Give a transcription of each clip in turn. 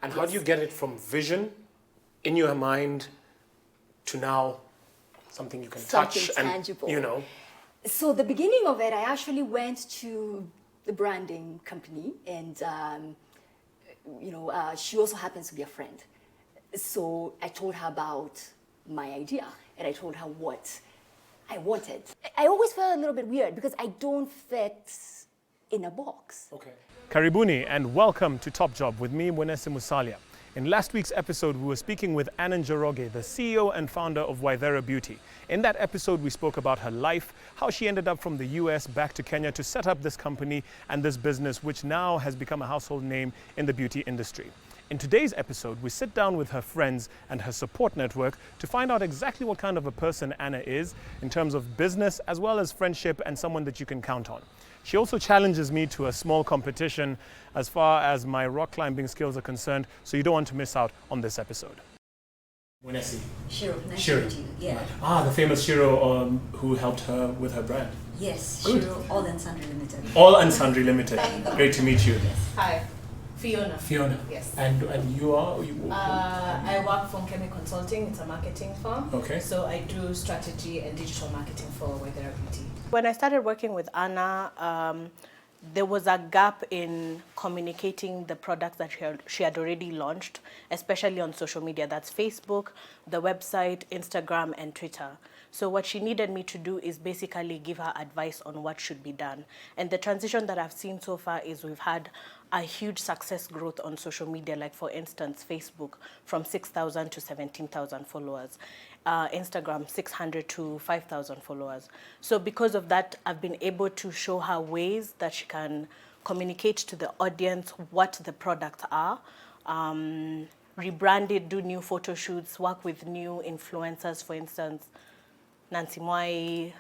And how do you get it from vision in your mind to now something you can touch tangible. and, you know? So the beginning of it, I actually went to the branding company, and she also happens to be a friend. So I told her about my idea, and I told her what I wanted. I always felt a little bit weird because I don't fit in a box. Okay. Karibuni and welcome to Top Job with me, Mwenesi Musalia. In last week's episode, we were speaking with Anna Njoroge, the CEO and founder of Ythera Beauty. In that episode, we spoke about her life, how she ended up from the US back to Kenya to set up this company and this business, which now has become a household name in the beauty industry. In today's episode, we sit down with her friends and her support network to find out exactly what kind of a person Anna is in terms of business as well as friendship and someone that you can count on. She also challenges me to a small competition as far as my rock climbing skills are concerned, so you don't want to miss out on this episode. Mwenesi. Shiro, nice to meet you. Yeah. The famous Shiro who helped her with her brand. Yes, Good. Shiro, All and Sundry Limited. All and Sundry Limited. Great to meet you. Yes. Hi, Fiona. Fiona. Yes. And you are? I work for Chemi Consulting. It's a marketing firm. Okay. So I do strategy and digital marketing for Ythera Beauty. When I started working with Anna, there was a gap in communicating the products that she had already launched, especially on social media. That's Facebook, the website, Instagram, and Twitter. So what she needed me to do is basically give her advice on what should be done. And the transition that I've seen so far is we've had a huge success growth on social media, like for instance, Facebook from 6,000 to 17,000 followers. Instagram 600 to 5,000 followers. So because of that, I've been able to show her ways that she can communicate to the audience what the products are, rebrand it, do new photo shoots, work with new influencers, for instance, Nancy Mwai,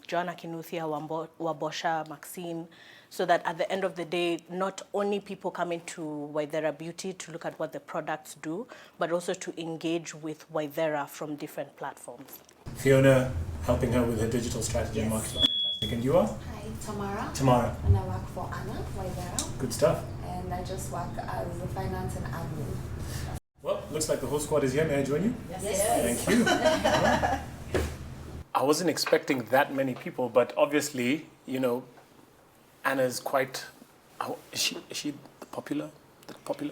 Joanna Kinuthia, Wabosha, Maxine, so that at the end of the day, not only people come into Ythera Beauty to look at what the products do, but also to engage with Ythera from different platforms. Fiona helping her with her digital strategy and marketing. Fantastic. And you are? Hi, Tamara. Tamara. And I work for Anna, Ythera. Good stuff. And I just work as a finance and admin. Well, looks like the whole squad is here. May I join you? Yes. Thank you. I wasn't expecting that many people, but obviously, Anna's quite. Is she the popular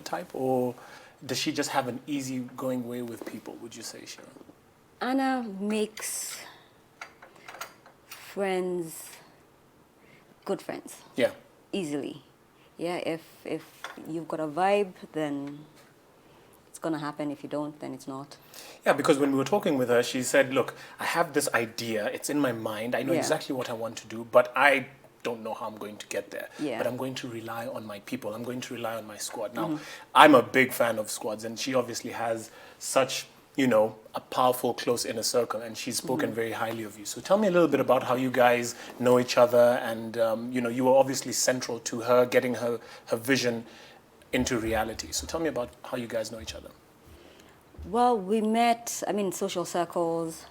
type, or does she just have an easy-going way with people? Would you say, Sharon? Anna makes friends, good friends. Yeah. Easily. Yeah, if you've got a vibe, then it's gonna happen. If you don't, then it's not. Yeah, because when we were talking with her, she said, look, I have this idea, it's in my mind, I know exactly what I want to do, but I don't know how I'm going to get there. Yeah. But I'm going to rely on my people, I'm going to rely on my squad. Now, I'm a big fan of squads, and she obviously has such, a powerful, close inner circle, and she's spoken very highly of you. So tell me a little bit about how you guys know each other, and, you were obviously central to her getting her vision into reality. So tell me about how you guys know each other. Well, we met, social circles,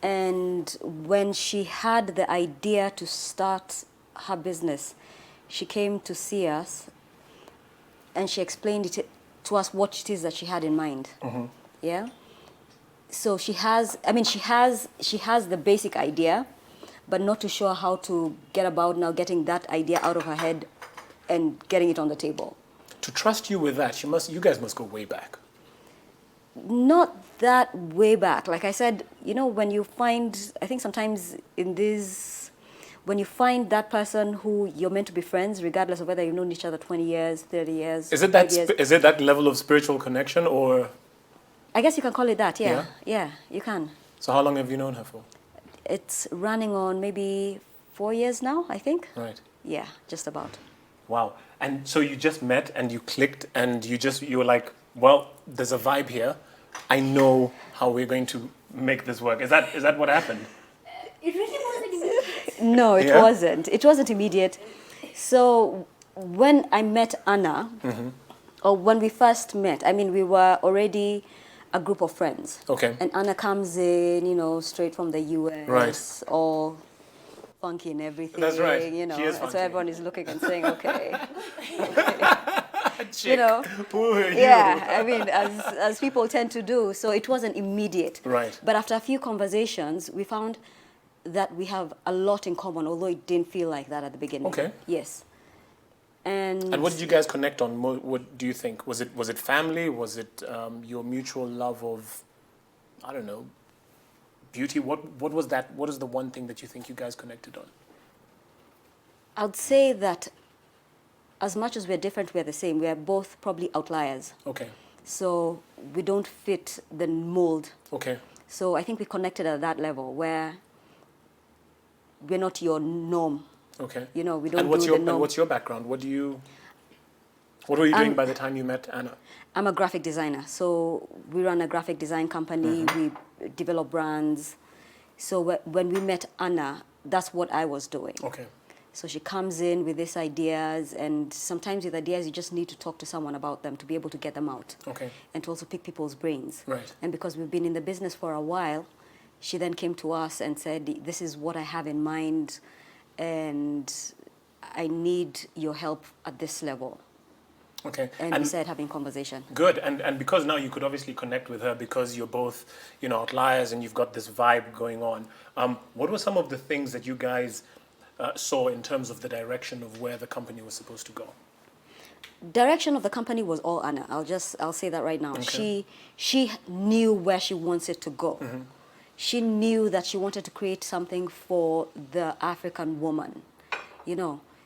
and when she had the idea to start her business, she came to see us, and she explained it to us what it is that she had in mind. Yeah. So she has the basic idea, but not too sure how to get about now getting that idea out of her head and getting it on the table. To trust you with that, you guys must go way back. Not that way back. Like I said, when you find, I think sometimes when you find that person who you're meant to be friends, regardless of whether you've known each other 20 years, 30 years, is it that level of spiritual connection, or? I guess you can call it that, yeah. Yeah, you can. So how long have you known her for? It's running on maybe 4 years now, I think. Right. Yeah, just about. Wow. And so you just met and you clicked and you were like, well, there's a vibe here. I know how we're going to make this work. Is that what happened? It really wasn't immediate. No, it wasn't. It wasn't immediate. So when I met Anna, or when we first met, we were already a group of friends. Okay. And Anna comes in, straight from the US, right, all funky and everything. That's right. She is funky. So everyone is looking and saying, okay. you know. Who are you? Yeah, I mean, as people tend to do. So it wasn't immediate. Right. But after a few conversations, we found that we have a lot in common, although it didn't feel like that at the beginning. Okay. Yes. And And what did you guys connect on? What do you think? Was it family? Was it your mutual love of, I don't know, beauty? What was that? What is the one thing that you think you guys connected on? I'd say that as much as we're different, we're the same. We are both probably outliers. Okay. So we don't fit the mold. Okay. So I think we connected at that level where we're not your norm. Okay. You know, we don't And what's do your the norm. and what's your background? What were you doing by the time you met Anna? I'm a graphic designer. So we run a graphic design company. We develop brands. So when we met Anna, that's what I was doing. Okay. So she comes in with these ideas, and sometimes with ideas, you just need to talk to someone about them to be able to get them out. Okay. And to also pick people's brains. Right. And because we've been in the business for a while, she then came to us and said, this is what I have in mind, and I need your help at this level. Okay. And we started having conversation. Good, and because now you could obviously connect with her because you're both, outliers and you've got this vibe going on. What were some of the things that you guys saw in terms of the direction of where the company was supposed to go? Direction of the company was all Anna. I'll say that right now. Okay. She knew where she wants it to go. She knew that she wanted to create something for the African woman.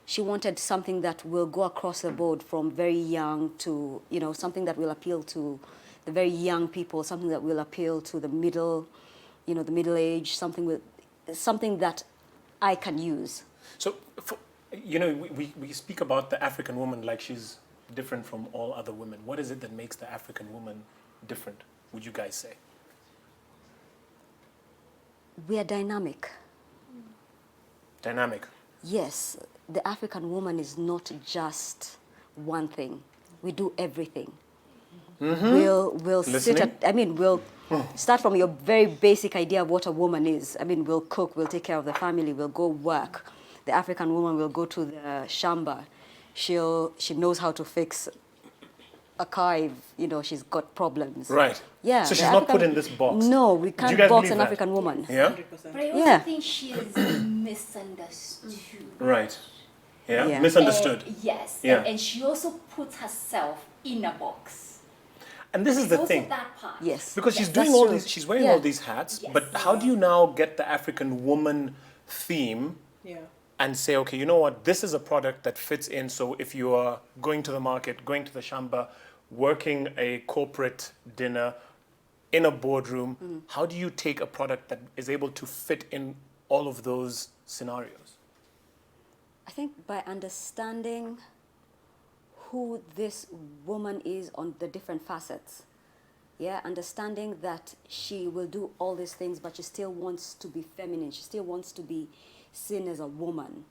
She wanted something that will go across the board from very young to, something that will appeal to the very young people, something that will appeal to the middle, the middle age, something that I can use. So, we speak about the African woman like she's different from all other women. What is it that makes the African woman different, would you guys say? We are dynamic. Dynamic. Yes, the African woman is not just one thing. We do everything. We'll we'll start from your very basic idea of what a woman is. We'll cook, we'll take care of the family, we'll go work. The African woman will go to the shamba. She knows how to fix a car if, she's got problems. Right. Yeah. So she's not put in this box. No, we Do you can't guys box believe an that? African woman. Yeah? But I also Yeah. think she is misunderstood. Right. Yeah? Yeah. Misunderstood. Yes. Yeah. And she also puts herself in a box. And this is There's the also thing. that part. Yes. Because she's Yes, doing that's all true. these, she's wearing Yeah. all these hats, Yes. but how do you now get the African woman theme Yeah. and say, okay, you know what, this is a product that fits in. So if you are going to the market, going to the shamba, working a corporate dinner in a boardroom, how do you take a product that is able to fit in all of those scenarios? I think by understanding who this woman is on the different facets, understanding that she will do all these things, but she still wants to be feminine. She still wants to be seen as a woman,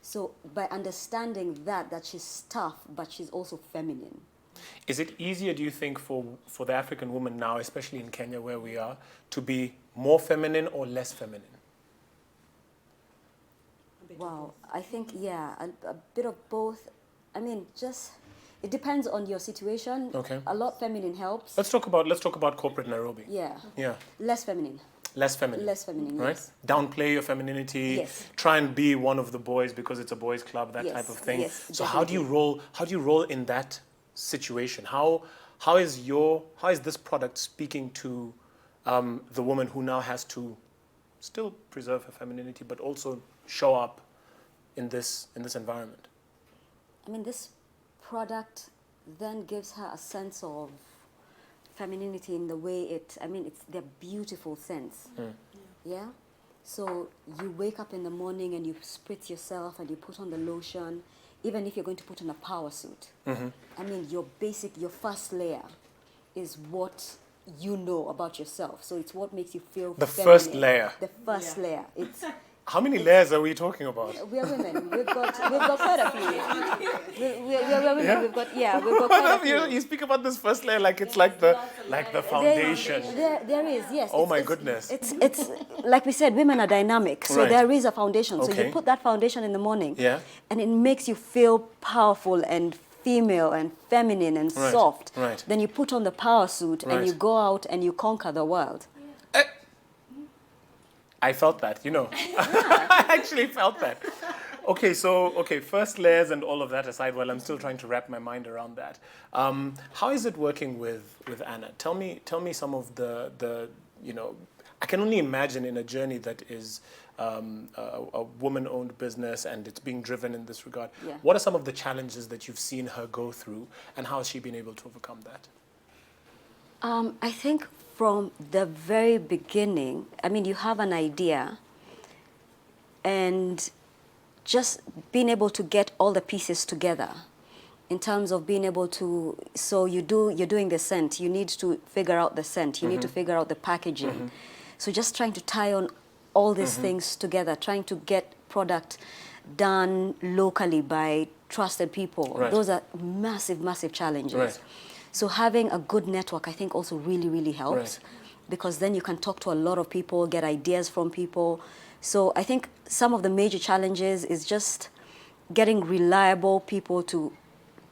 So by understanding that she's tough, but she's also feminine. Is it easier, do you think, for the African woman now, especially in Kenya where we are, to be more feminine or less feminine? Wow, I think, a bit of both. It depends on your situation. Okay. A lot feminine helps. Let's talk about corporate Nairobi. Yeah. Yeah. Less feminine. Less feminine. Less feminine, right? yes. Downplay your femininity. Yes. Try and be one of the boys because it's a boys' club, that Yes, type of thing. yes, So how do you roll in that situation? How is this product speaking to the woman who now has to still preserve her femininity but also show up in this environment? This product then gives her a sense of femininity in the way it's their beautiful scents. Yeah? So you wake up in the morning and you spritz yourself and you put on the lotion, even if you're going to put on a power suit. Your first layer is what you know about yourself. So it's what makes you feel The feminine. first layer. The first layer. It's How many layers are we talking about? we are women. We've got quite a few. We're women. Yeah? We've got quite a few. You speak about this first layer like it's like the foundation. There is, yes. Oh my goodness. It's like we said, women are dynamic, so Right. there is a foundation. So Okay. you put that foundation in the morning, Yeah. and it makes you feel powerful and female and feminine and soft. Right. Then you put on the power suit and you go out and you conquer the world. I felt that, you know. I actually felt that. Okay, so, first layers and all of that aside, while I'm still trying to wrap my mind around that. How is it working with Anna? Tell me some of the you know, I can only imagine in a journey that is a woman-owned business and it's being driven in this regard. Yeah. What are some of the challenges that you've seen her go through and how has she been able to overcome that? I think from the very beginning, I mean, you have an idea and just being able to get all the pieces together in terms of being able to, so you're doing the scent, you need to figure out the scent, you need to figure out the packaging. So just trying to tie on all these things together, trying to get product done locally by trusted people. Right. Those are massive, massive challenges. Right. So having a good network, I think, also really, really helps. Right. Because then you can talk to a lot of people, get ideas from people. So I think some of the major challenges is just getting reliable people to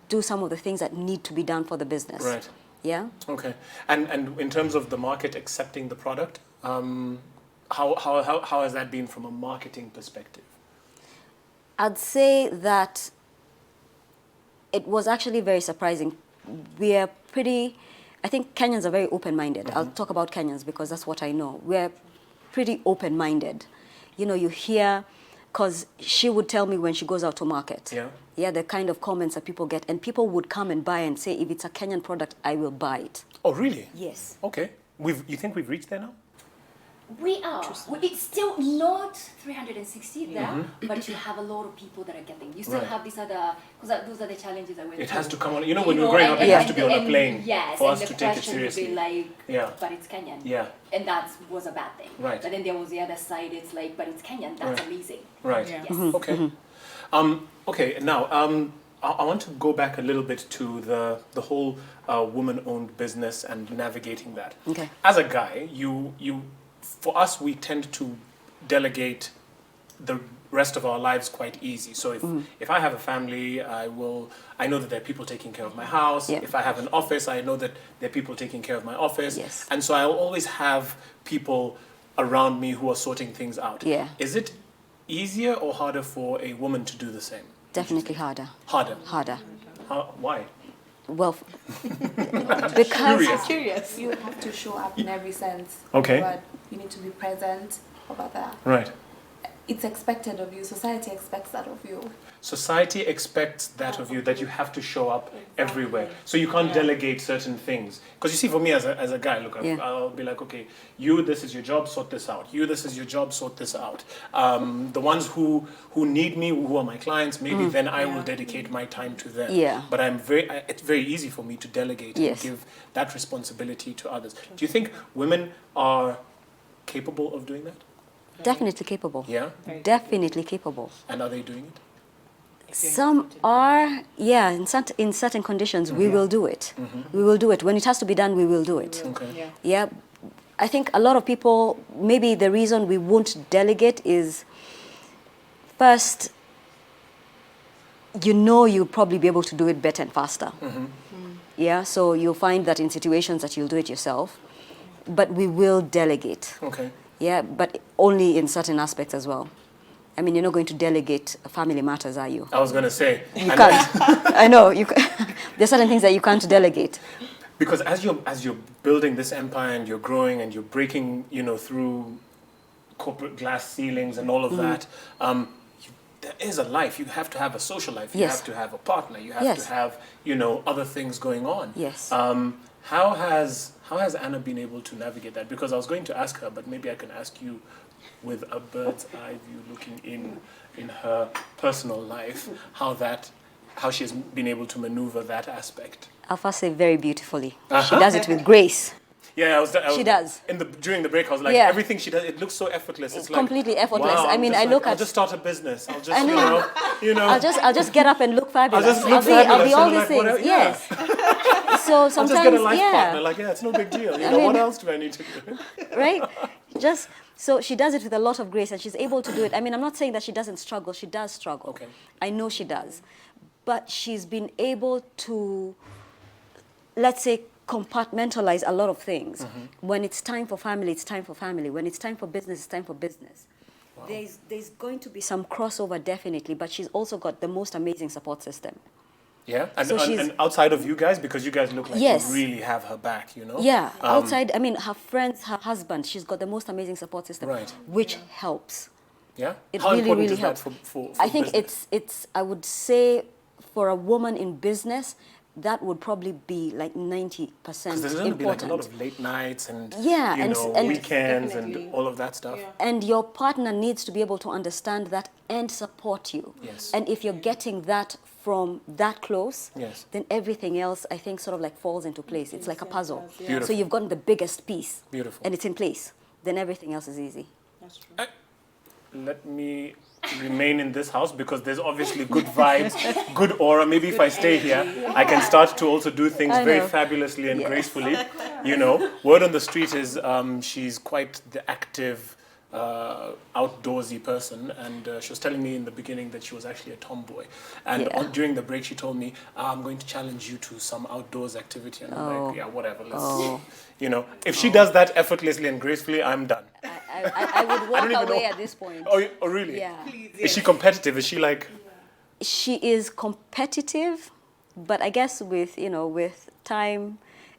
do some of the things that need to be done for the business. Right. Yeah? Okay. And in terms of the market accepting the product, how has that been from a marketing perspective? I'd say that it was actually very surprising. We are pretty, I think Kenyans are very open-minded. I'll talk about Kenyans because that's what I know. We're pretty open-minded. You know, you hear, because she would tell me when she goes out to market. Yeah. Yeah, the kind of comments that people get. And people would come and buy and say, if it's a Kenyan product, I will buy it. Oh, really? Yes. Okay. You think we've reached there now? We are. It's still not 360 there, but you have a lot of people that are getting. You still Right. have these other, because those are the challenges that we're It has to come on. You know, when we were growing up, it has to be on a plane for us to take it seriously. Would be like, Yeah. but it's Kenyan. Yeah. And that was a bad thing. Right. But then there was the other side. It's like, but it's Kenyan. That's Right. amazing. Right. Yeah. Yes. Okay. Okay. Now, I want to go back a little bit to the whole woman-owned business and navigating that. Okay. As a guy, for us, we tend to delegate the rest of our lives quite easy. So if I have a family, I know that there are people taking care of my house. Yeah. If I have an office, I know that there are people taking care of my office. Yes. And so I'll always have people around me who are sorting things out. Yeah. Is it easier or harder for a woman to do the same? Definitely harder. Harder. Harder. Why? Well, because Curious. You have to show up in every sense. Okay. But you need to be present about that. Right. It's expected of you. Society expects that of you. Society expects that of you, that you have to show up everywhere. So you can't delegate certain things. Because you see, for me as a guy, look, Yeah. I'll be like, okay, this is your job, sort this out. This is your job, sort this out. The ones who need me, who are my clients, maybe then I will dedicate my time to them. Yeah. But it's very easy for me to delegate Yes. and give that responsibility to others. Do you think women are capable of doing that? definitely capable. Yeah? Definitely capable. And are they doing it? Some are, yeah, in certain conditions, we will do it. We will do it. When it has to be done, we will do it. Okay. Yeah. I think a lot of people, maybe the reason we won't delegate is, first, you'll probably be able to do it better and faster. Yeah, so you'll find that in situations that you'll do it yourself, but we will delegate. Okay. Yeah, but only in certain aspects as well. I mean, you're not going to delegate family matters, are you? I was going to say. You can't. I know. There are certain things that you can't delegate. Because as you're building this empire and you're growing and you're breaking, through corporate glass ceilings and all of that, there is a life. You have to have a social life. You Yes. have to have a partner. You have Yes. to have, other things going on. Yes. How has Anna been able to navigate that? Because I was going to ask her, but maybe I can ask you with a bird's eye view looking in her personal life, how she has been able to maneuver that aspect. I'll first say very beautifully. She does it with grace. Yeah, I was She does. During the break, I was like, Yeah. everything she does, it looks so effortless. It's like, Completely effortless. wow, I mean, I'll just start a business. I'll just, I know. I'll just get up and look fabulous. I'll just look I'll fabulous. be all And these like, things. whatever- Yes. So I'll sometimes, just get a life yeah. partner. Like, it's no big deal. I mean- What else do I need to do? Right? So she does it with a lot of grace and she's able to do it. I mean, I'm not saying that she doesn't struggle. She does struggle. Okay. I know she does. but she's been able to, let's say, compartmentalize a lot of things. When it's time for family, it's time for family. When it's time for business, it's time for business. Wow. There's going to be some crossover, definitely, but she's also got the most amazing support system. Yeah, and, So and outside of you guys, because you guys look like Yes. you really have her back, you know? Yeah, outside, I mean, her friends, her husband, she's got the most amazing support system, Right. which helps. Yeah? It How really, important really is helps. that for I think business? it's, I would say, for a woman in business, that would probably be like 90% Because there's going to be like a lot important. of late nights and, Yeah, you and- know, and- weekends Definitely. and all of that stuff. Yeah. And your partner needs to be able to understand that and support you. Yes. And if you're getting that from that close, Yes. then everything else, I think, sort of like falls into place. It's like a puzzle. Yeah. Beautiful. So you've gotten the biggest piece. Beautiful. And it's in place. Then everything else is easy. That's true. Let me remain in this house because there's obviously good vibes, good aura. Maybe if I stay here, I can start to also do things I very know. fabulously and Yes. gracefully. You know, word on the street is she's quite the active, outdoorsy person, and she was telling me in the beginning that she was actually a tomboy. And Yeah. during the break, she told me, "I'm going to challenge you to some outdoors activity." And I'm like, "Yeah, whatever. Let's, you know, if she does that effortlessly and gracefully, I'm done." I would walk don't even away know. at this point. Oh, really? Yeah. Is she competitive? Is she like? She is competitive, but I guess with, you know, with time,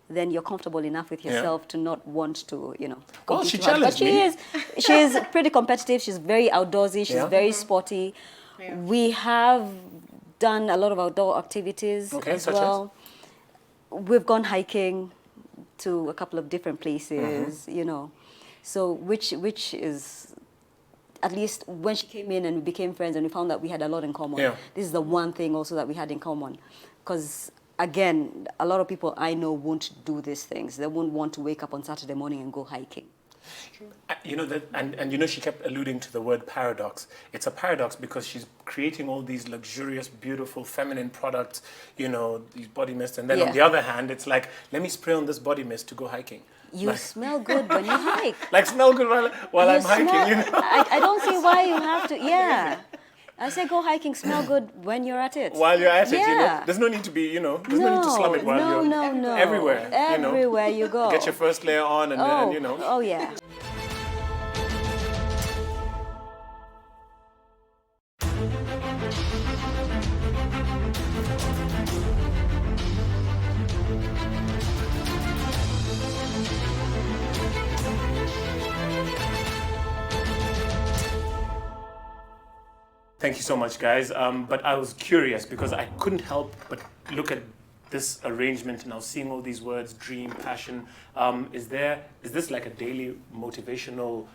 then you're comfortable enough with Yeah. yourself to not want to, you know, Well, compete she too hard. But challenged me. she is pretty competitive. She's very outdoorsy. She's Yeah. very sporty. We have done a lot of outdoor activities Okay, as such as? well. We've gone hiking to a couple of different places, you know. So which is, at least when she came in and we became friends and we found that we had a lot in common. Yeah. This is the one thing also that we had in common. Because again, a lot of people I know won't do these things. They won't want to wake up on Saturday morning and go hiking. You know that, and you know, she kept alluding to the word paradox. It's a paradox because she's creating all these luxurious, beautiful, feminine products. You know, these body mists, and then Yeah. on the other hand, it's like, let me spray on this body mist to go hiking. You Like, smell good when you hike. like smell good while You I'm hiking. smell- You know, I don't see why you have to, yeah. I say go hiking, smell good when you're at it. while you're at it, you know, Yeah. there's no need to be, you know, there's no need to slum it while you're no. everywhere. You know, Everywhere you go. get your first layer on, and you know. Oh, yeah. Thank you so much, guys. But I was curious because I couldn't help but look at this arrangement and I was seeing all these words: dream, passion. Is this like a daily motivational?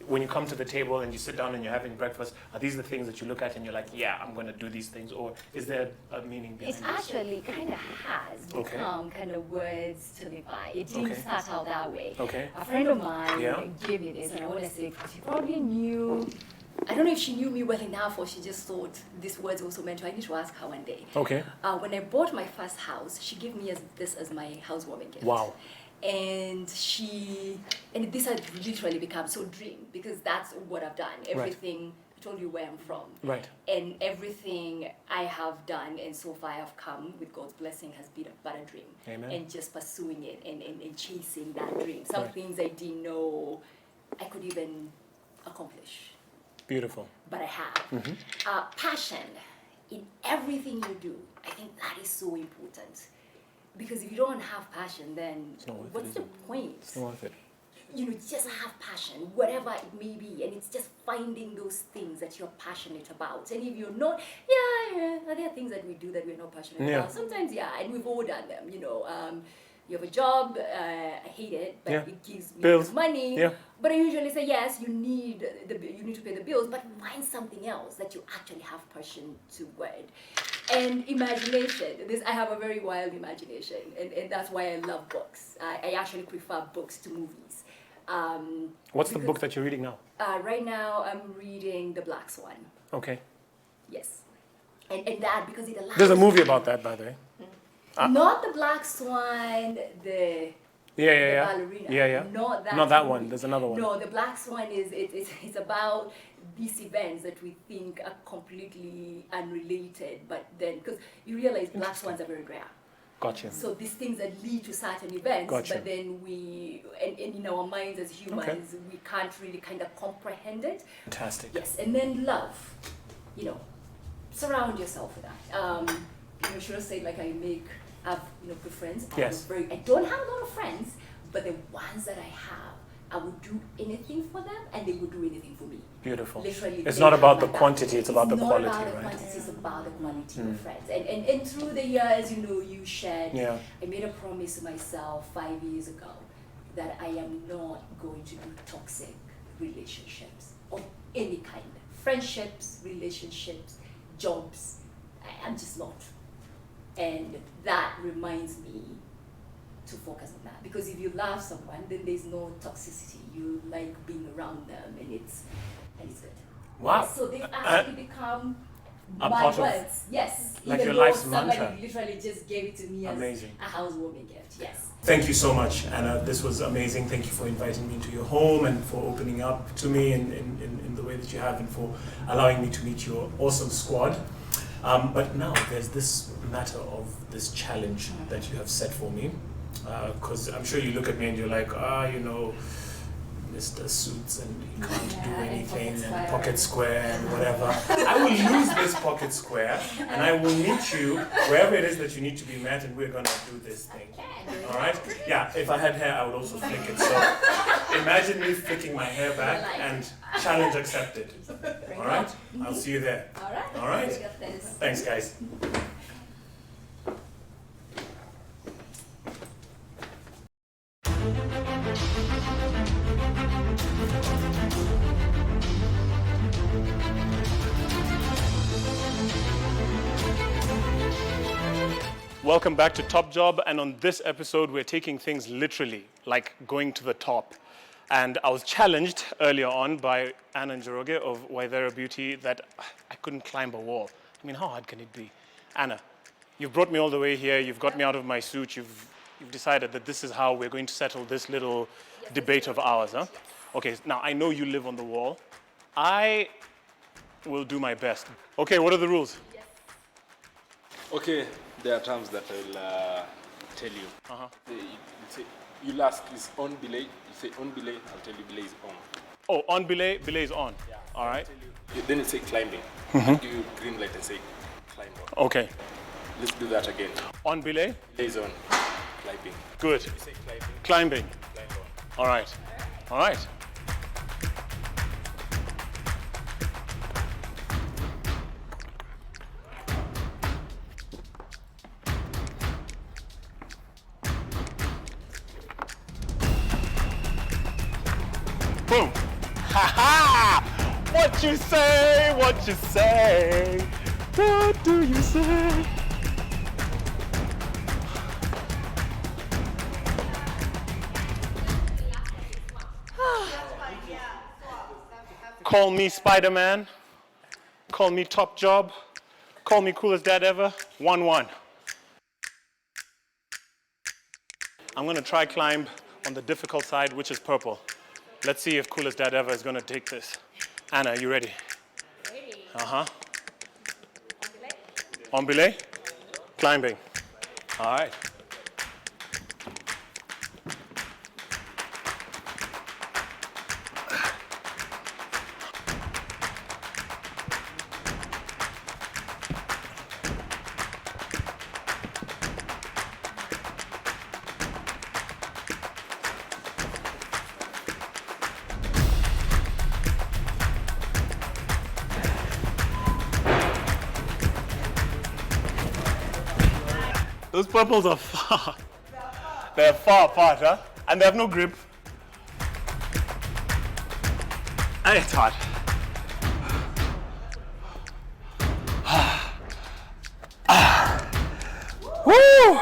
When you come to the table and you sit down and you're having breakfast, are these the things that you look at and you're like, yeah, I'm going to do these things? Or is there a meaning behind It this? actually kind of has Okay. become kind of words to live by. It didn't Okay. start out that way. Okay. A friend of mine Yeah. gave me this, and I want to say she probably knew. I don't know if she knew me well enough or she just thought these words were also meant to. I need to ask her one day. Okay. When I bought my first house, she gave me this as my housewarming gift. Wow. And this has literally become so dream because that's what I've done. Everything, I told you where I'm from. Right. And everything I have done and so far I've come with God's blessing has been about a dream. Amen. And just pursuing it and chasing that dream. Some Right. things I didn't know I could even accomplish, Beautiful. but I have. Passion in everything you do, I think that is so important. Because if you don't have passion, then not worth it, what's is the it? point? It's not worth it. You know, just have passion, whatever it may be, and it's just finding those things that you're passionate about. And if you're not, there are things that we do that we're not passionate Yeah. about. Sometimes, and we've all done them. You know, you have a job, I hate it, but Yeah. it gives me Bills. money. Yeah. But I usually say yes, you need to pay the bills, but find something else that you actually have passion toward. And imagination. I have a very wild imagination, and that's why I love books. I actually prefer books to movies. What's the book that you're reading now? Right now, I'm reading The Black Swan. Okay. Yes. And that, because it allows... There's a movie about that, by the way. Not The Black Swan, the Yeah. ballerina. Yeah. Not that Not that movie. one. There's another one. No, The Black Swan it's about these events that we think are completely unrelated, but then, because you realize black swans are very rare. Gotcha. So these things that lead to certain events, Gotcha. but then and in our minds as humans, we can't really kind of comprehend it. Fantastic. Yes, and then love, surround yourself with that. Shira said, like, I have good friends. Yes. I don't have a lot of friends, but the ones that I have, I would do anything for them, and they would do anything for me. Beautiful. Literally, It's they not have about the my back. quantity, it's about the quality, It's not about the right? quantity, it's about the quality of friends. And through the years, you shared, Yeah. I made a promise to myself 5 years ago that I am not going to do toxic relationships of any kind. Friendships, relationships, jobs, I'm just not. And that reminds me to focus on that, because if you love someone, then there's no toxicity. You like being around them, and it's good. Wow. Yes, so they've actually become a my part of- words. Yes, like even your though life's somebody mantra. literally just gave it to me as Amazing. a housewarming gift. Yes. Thank you so much, Anna. This was amazing. Thank you for inviting me into your home and for opening up to me in the way that you have, and for allowing me to meet your awesome squad. But now there's this matter of this challenge that you have set for me. Because I'm sure you look at me and you're like, Mr. Suits, and he can't do anything, and pocket square and whatever. I will use this pocket square, and I will meet you wherever it is that you need to be met, and we're gonna do this thing. All right? Yeah. If I had hair, I would also flick it. So imagine me flicking my hair back, and challenge accepted. All right? I'll see you there. All right. All right. We got this. Thanks, guys. Welcome back to Top Job, and on this episode we're taking things literally, like going to the top. And I was challenged earlier on by Anna Njoroge of Ythera Beauty that I couldn't climb a wall. I mean, how hard can it be? Anna, you've brought me all the way here, you've got me out of my suit, you've decided that this is how we're going to settle this little debate of ours, huh? Okay, now I know you live on the wall. I will do my best. Okay, what are the rules? Okay, there are terms that I'll tell you. You'll ask, is on belay? You say on belay, I'll tell you belay is on. Oh, on belay, belay is on. Yeah. All right. Then you say climbing. I'll give you green light and say climb on. Okay. Let's do that again. On belay, Belay is on. Climbing. good. You say climbing, Climbing. climb on. All right. All right. Boom. Ha ha! What you say? What you say? What do you say? Call me Spider-Man. Call me Top Job. Call me coolest dad ever. 1-1. I'm gonna try climb on the difficult side, which is purple. Let's see if coolest dad ever is gonna take this. Anna, are you ready? Ready. Uh-huh. On belay? Climbing. All right. Those purples are far. They're far apart, huh? And they have no grip. And it's hard. Woo!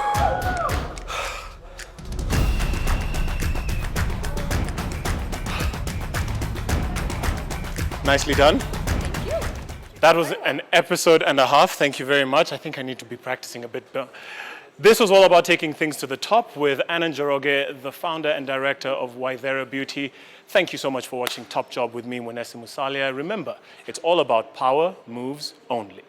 Nicely done. That was an episode and a half. Thank you very much. I think I need to be practicing a bit This was all about taking things to the top with Anand Njoroge, the founder and director of Ythera Beauty. Thank you so much for watching Top Job with me, Mwenesi Musalia. Remember, it's all about power moves only.